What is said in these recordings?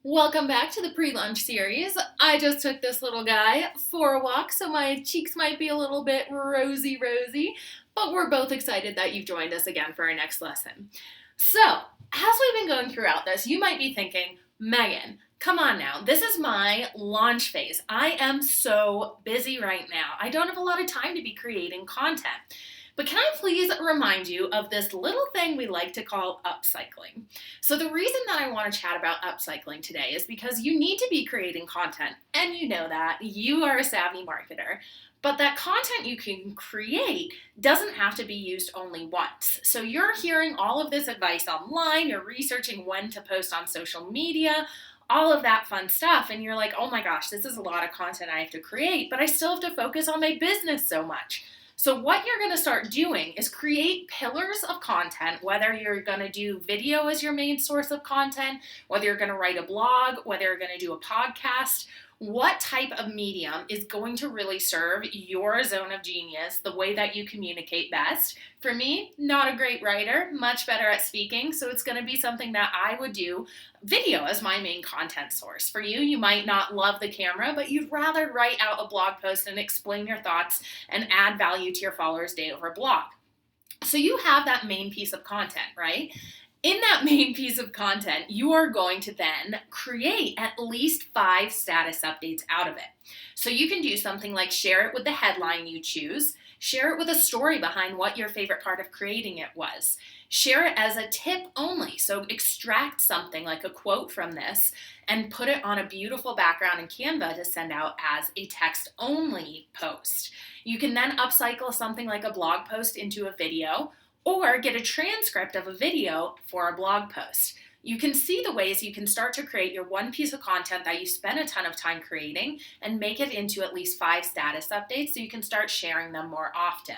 Welcome back to the pre-launch series. I just took this little guy for a walk, so my cheeks might be a little bit rosy, but we're both excited that you've joined us again for our next lesson. So, as we've been going throughout this, you might be thinking, Megan, come on now, this is my launch phase. I am so busy right now. I don't have a lot of time to be creating content. But can I please remind you of this little thing we like to call upcycling? So the reason that I want to chat about upcycling today is because you need to be creating content, and you know that. You are a savvy marketer. But that content you can create doesn't have to be used only once. So you're hearing all of this advice online, you're researching when to post on social media, all of that fun stuff, and you're like, oh my gosh, this is a lot of content I have to create, but I still have to focus on my business so much. So what you're going to start doing is create pillars of content, whether you're going to do video as your main source of content, whether you're going to write a blog, whether you're going to do a podcast. What type of medium is going to really serve your zone of genius, the way that you communicate best? For me, not a great writer, much better at speaking, so it's going to be something that I would do video as my main content source. For you, you might not love the camera, but you'd rather write out a blog post and explain your thoughts and add value to your followers' day over blog. So you have that main piece of content, right? In that main piece of content, you are going to then create at least 5 status updates out of it. So you can do something like share it with the headline you choose, share it with a story behind what your favorite part of creating it was, share it as a tip only. So extract something like a quote from this and put it on a beautiful background in Canva to send out as a text only post. You can then upcycle something like a blog post into a video, or get a transcript of a video for a blog post. You can see the ways you can start to create your one piece of content that you spend a ton of time creating and make it into at least 5 status updates so you can start sharing them more often.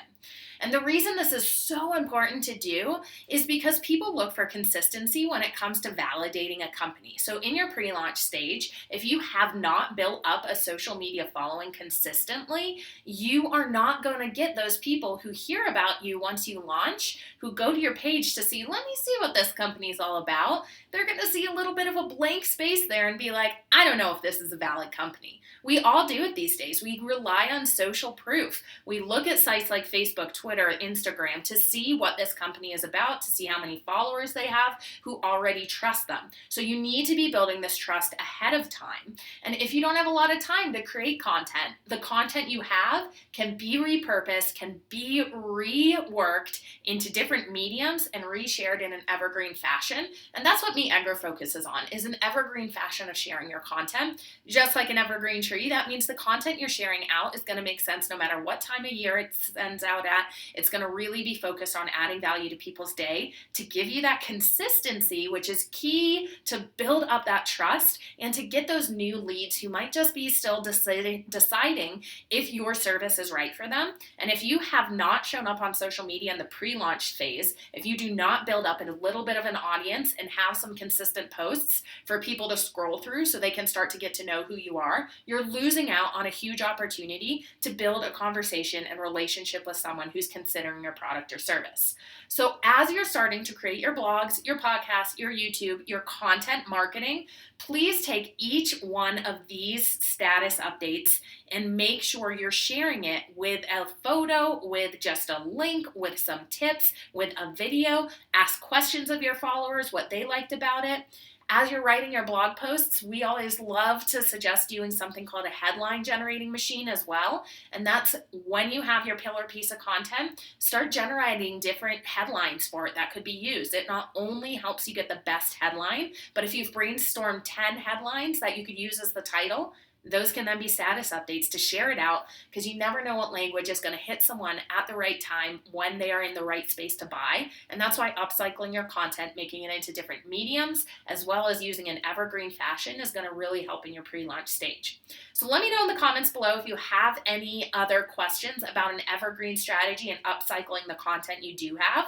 And the reason this is so important to do is because people look for consistency when it comes to validating a company. So in your pre-launch stage, if you have not built up a social media following consistently, you are not going to get those people who hear about you once you launch, who go to your page to see, let me see what this company is all about. They're going to see a little bit of a blank space there and be like, I don't know if this is a valid company. We all do it these days. We rely on social proof. We look at sites like Facebook, Twitter, Instagram to see what this company is about, to see how many followers they have who already trust them. So you need to be building this trust ahead of time. And if you don't have a lot of time to create content, the content you have can be repurposed, can be reworked into different mediums and reshared in an evergreen fashion. And that's what MeetEdgar focuses on, is an evergreen fashion of sharing your content. Just like an evergreen tree, that means the content you're sharing out is going to make sense no matter what time of year it sends out at. It's going to really be focused on adding value to people's day to give you that consistency, which is key to build up that trust and to get those new leads who might just be still deciding if your service is right for them. And if you have not shown up on social media in the pre-launch phase, if you do not build up a little bit of an audience and have some consistent posts for people to scroll through so they can start to get to know who you are, you're losing out on a huge opportunity to build a conversation and relationship with someone who's considering your product or service. So as you're starting to create your blogs, your podcasts, your YouTube, your content marketing, please take each one of these status updates and make sure you're sharing it with a photo, with just a link, with some tips, with a video. Ask questions of your followers, what they liked about it. As you're writing your blog posts, we always love to suggest doing something called a headline generating machine as well. And that's when you have your pillar piece of content, start generating different headlines for it that could be used. It not only helps you get the best headline, but if you've brainstormed 10 headlines that you could use as the title, those can then be status updates to share it out, because you never know what language is going to hit someone at the right time when they are in the right space to buy. And that's why upcycling your content, making it into different mediums, as well as using an evergreen fashion is going to really help in your pre-launch stage. So let me know in the comments below if you have any other questions about an evergreen strategy and upcycling the content you do have.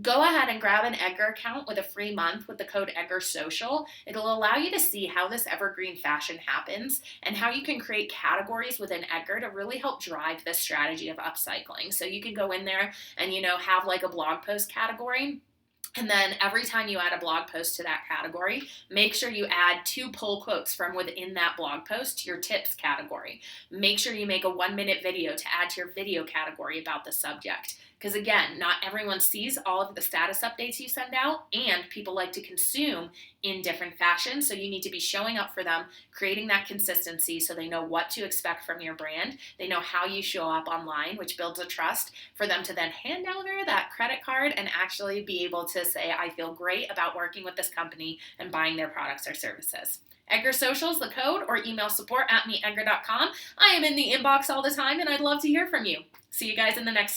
Go ahead and grab an Edgar account with a free month with the code EdgarSocial. It'll allow you to see how this evergreen fashion happens and how you can create categories within Edgar to really help drive this strategy of upcycling. So you can go in there and, have like a blog post category And then every time you add a blog post to that category, make sure you add 2 pull quotes from within that blog post to your tips category. Make sure you make a 1-minute video to add to your video category about the subject. Because again, not everyone sees all of the status updates you send out, and people like to consume in different fashions. So you need to be showing up for them, creating that consistency so they know what to expect from your brand. They know how you show up online, which builds a trust for them to then hand over that credit card and actually be able to say, I feel great about working with this company and buying their products or services. Edgar Socials, the code, or email support@meetedgar.com. I am in the inbox all the time, and I'd love to hear from you. See you guys in the next section.